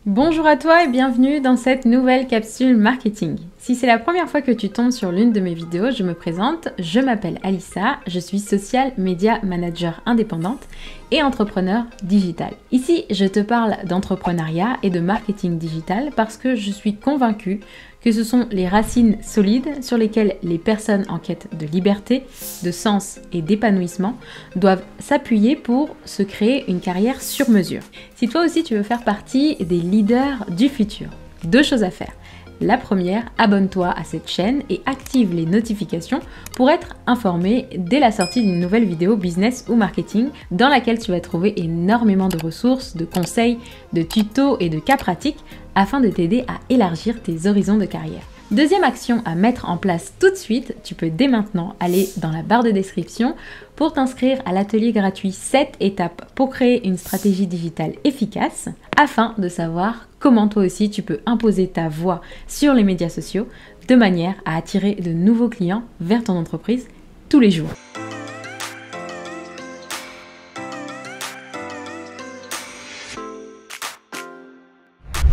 Bonjour à toi et bienvenue dans cette nouvelle capsule marketing. Si c'est la première fois que tu tombes sur l'une de mes vidéos, je me présente, je m'appelle Alissa, je suis social media manager indépendante et entrepreneur digital. Ici, je te parle d'entrepreneuriat et de marketing digital parce que je suis convaincue que ce sont les racines solides sur lesquelles les personnes en quête de liberté, de sens et d'épanouissement doivent s'appuyer pour se créer une carrière sur mesure. Si toi aussi tu veux faire partie des leaders du futur, deux choses à faire. La première, abonne-toi à cette chaîne et active les notifications pour être informé dès la sortie d'une nouvelle vidéo business ou marketing dans laquelle tu vas trouver énormément de ressources, de conseils, de tutos et de cas pratiques afin de t'aider à élargir tes horizons de carrière. Deuxième action à mettre en place tout de suite, tu peux dès maintenant aller dans la barre de description pour t'inscrire à l'atelier gratuit 7 étapes pour créer une stratégie digitale efficace afin de savoir comment toi aussi tu peux imposer ta voix sur les médias sociaux de manière à attirer de nouveaux clients vers ton entreprise tous les jours.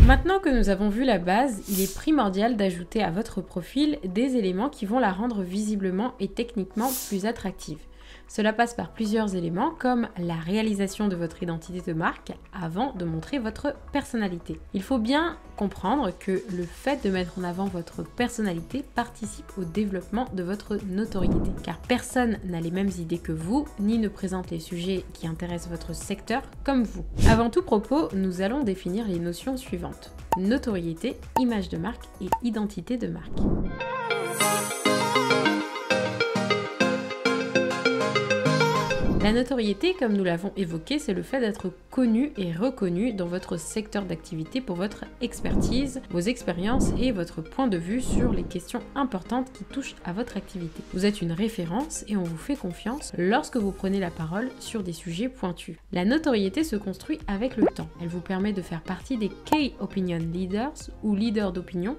Maintenant que nous avons vu la base, il est primordial d'ajouter à votre profil des éléments qui vont la rendre visiblement et techniquement plus attractive. Cela passe par plusieurs éléments comme la réalisation de votre identité de marque avant de montrer votre personnalité. Il faut bien comprendre que le fait de mettre en avant votre personnalité participe au développement de votre notoriété, car personne n'a les mêmes idées que vous, ni ne présente les sujets qui intéressent votre secteur comme vous. Avant tout propos, nous allons définir les notions suivantes: notoriété, image de marque et identité de marque. La notoriété, comme nous l'avons évoqué, c'est le fait d'être connu et reconnu dans votre secteur d'activité pour votre expertise, vos expériences et votre point de vue sur les questions importantes qui touchent à votre activité. Vous êtes une référence et on vous fait confiance lorsque vous prenez la parole sur des sujets pointus. La notoriété se construit avec le temps. Elle vous permet de faire partie des Key Opinion Leaders ou leaders d'opinion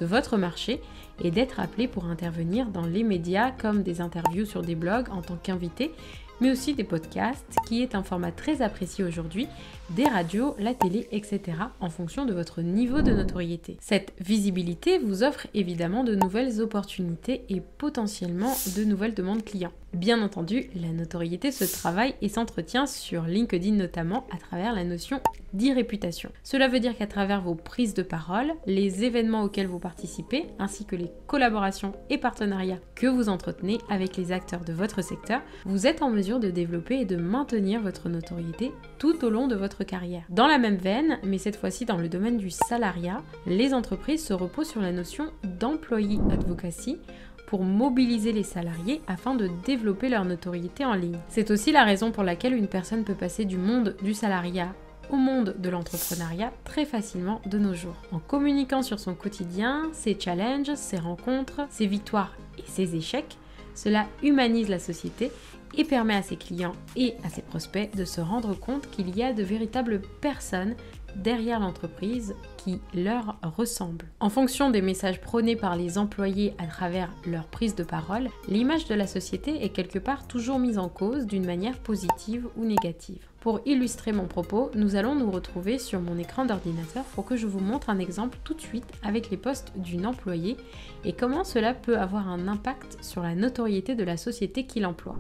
de votre marché et d'être appelé pour intervenir dans les médias comme des interviews sur des blogs en tant qu'invité, mais aussi des podcasts, qui est un format très apprécié aujourd'hui, des radios, la télé, etc. en fonction de votre niveau de notoriété. Cette visibilité vous offre évidemment de nouvelles opportunités et potentiellement de nouvelles demandes clients. Bien entendu, la notoriété se travaille et s'entretient sur LinkedIn notamment à travers la notion d'e-réputation. Cela veut dire qu'à travers vos prises de parole, les événements auxquels vous participez, ainsi que les collaborations et partenariats que vous entretenez avec les acteurs de votre secteur, vous êtes en mesure de développer et de maintenir votre notoriété tout au long de votre carrière. Dans la même veine, mais cette fois-ci dans le domaine du salariat, les entreprises se reposent sur la notion d'employee advocacy pour mobiliser les salariés afin de développer leur notoriété en ligne. C'est aussi la raison pour laquelle une personne peut passer du monde du salariat au monde de l'entrepreneuriat très facilement de nos jours. En communiquant sur son quotidien, ses challenges, ses rencontres, ses victoires et ses échecs, cela humanise la société et permet à ses clients et à ses prospects de se rendre compte qu'il y a de véritables personnes derrière l'entreprise qui leur ressemblent. En fonction des messages prônés par les employés à travers leur prise de parole, l'image de la société est quelque part toujours mise en cause d'une manière positive ou négative. Pour illustrer mon propos, nous allons nous retrouver sur mon écran d'ordinateur pour que je vous montre un exemple tout de suite avec les postes d'une employée et comment cela peut avoir un impact sur la notoriété de la société qui l'emploie.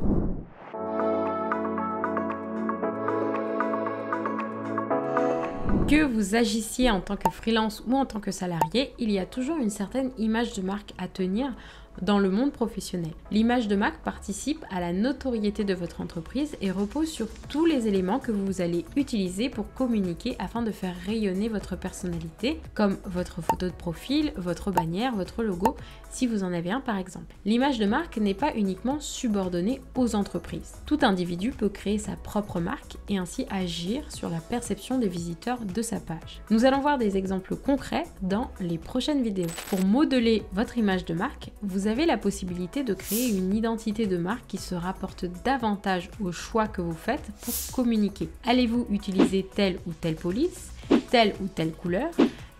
Que vous agissiez en tant que freelance ou en tant que salarié, il y a toujours une certaine image de marque à tenir dans le monde professionnel. L'image de marque participe à la notoriété de votre entreprise et repose sur tous les éléments que vous allez utiliser pour communiquer afin de faire rayonner votre personnalité, comme votre photo de profil, votre bannière, votre logo, si vous en avez un par exemple. L'image de marque n'est pas uniquement subordonnée aux entreprises. Tout individu peut créer sa propre marque et ainsi agir sur la perception des visiteurs de sa page. Nous allons voir des exemples concrets dans les prochaines vidéos. Pour modeler votre image de marque, vous avez la possibilité de créer une identité de marque qui se rapporte davantage au choix que vous faites pour communiquer. Allez-vous utiliser telle ou telle police, telle ou telle couleur,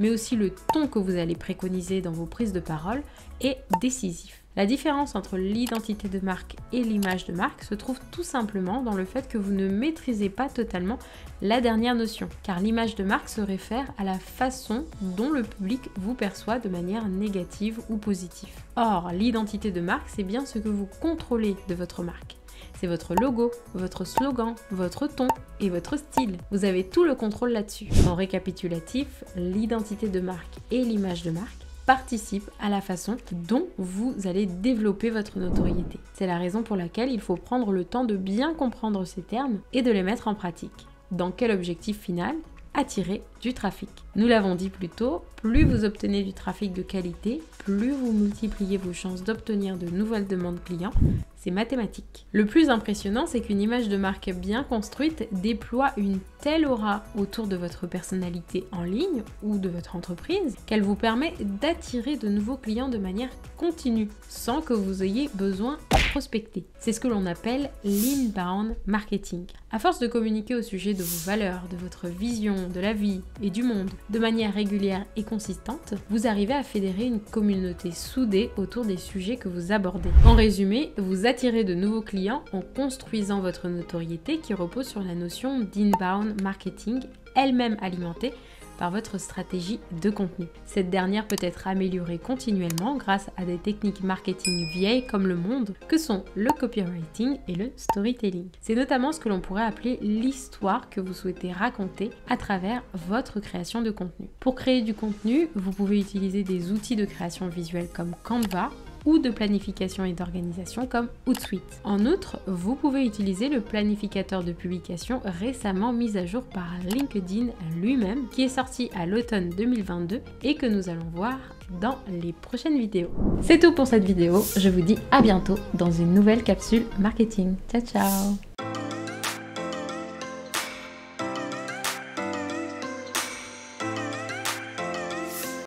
mais aussi le ton que vous allez préconiser dans vos prises de parole est décisif. La différence entre l'identité de marque et l'image de marque se trouve tout simplement dans le fait que vous ne maîtrisez pas totalement la dernière notion, car l'image de marque se réfère à la façon dont le public vous perçoit de manière négative ou positive. Or, l'identité de marque, c'est bien ce que vous contrôlez de votre marque. C'est votre logo, votre slogan, votre ton et votre style. Vous avez tout le contrôle là-dessus. En récapitulatif, l'identité de marque et l'image de marque participe à la façon dont vous allez développer votre notoriété. C'est la raison pour laquelle il faut prendre le temps de bien comprendre ces termes et de les mettre en pratique. Dans quel objectif final ? Attirer du trafic. Nous l'avons dit plus tôt, plus vous obtenez du trafic de qualité, plus vous multipliez vos chances d'obtenir de nouvelles demandes clients. C'est mathématique. Le plus impressionnant, c'est qu'une image de marque bien construite déploie une telle aura autour de votre personnalité en ligne ou de votre entreprise qu'elle vous permet d'attirer de nouveaux clients de manière continue, sans que vous ayez besoin de prospecter. C'est ce que l'on appelle l'inbound marketing. À force de communiquer au sujet de vos valeurs, de votre vision, de la vie et du monde de manière régulière et consistante, vous arrivez à fédérer une communauté soudée autour des sujets que vous abordez. En résumé, vous attirez de nouveaux clients en construisant votre notoriété qui repose sur la notion d'inbound marketing, elle-même alimentée par votre stratégie de contenu. Cette dernière peut être améliorée continuellement grâce à des techniques marketing vieilles comme le monde, que sont le copywriting et le storytelling. C'est notamment ce que l'on pourrait appeler l'histoire que vous souhaitez raconter à travers votre création de contenu. Pour créer du contenu, vous pouvez utiliser des outils de création visuelle comme Canva ou de planification et d'organisation comme Hootsuite. En outre, vous pouvez utiliser le planificateur de publication récemment mis à jour par LinkedIn lui-même, qui est sorti à l'automne 2022 et que nous allons voir dans les prochaines vidéos. C'est tout pour cette vidéo, je vous dis à bientôt dans une nouvelle capsule marketing. Ciao ciao!